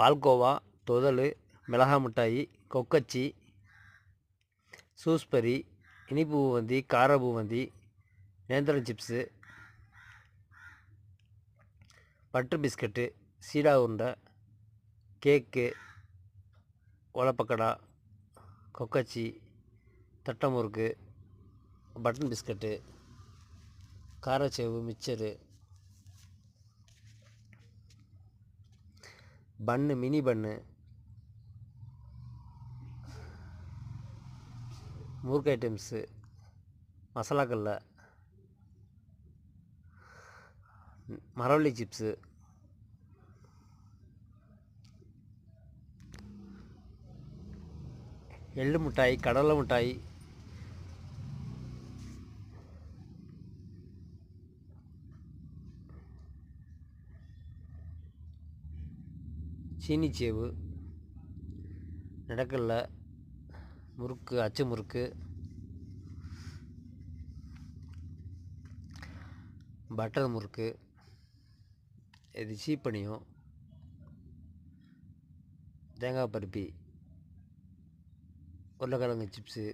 பால்கோவா, தொதல், மிளகா மிட்டாய், கொக்கச்சி, சூஸ்பரி, இனிப்பு பூவந்தி, கார பூவந்தி, நேந்திரம் சிப்ஸு, பட்டர் பிஸ்கட்டு, சீடா உருண்டை, கேக்கு, ஒலப்பக்கடா, கொக்கச்சி, தட்டை முறுக்கு, பட்டன் பிஸ்கட்டு, காரச்சேவு, மிக்சரு, பன்னு, மினி பன்னு, முறுக்கு ஐட்டம்ஸு, மசாலாக்கல்ல, மரவள்ளி சிப்ஸு, எள்ளு மிட்டாய், கடலை மிட்டாய், சீனிச்சேவு, நடக்கல்ல, முறுக்கு, அச்சு முறுக்கு, பட்டர் முறுக்கு, இது சீப்பனியும், தேங்காய் பருப்பி, உருளைக்கிழங்கு சிப்ஸு,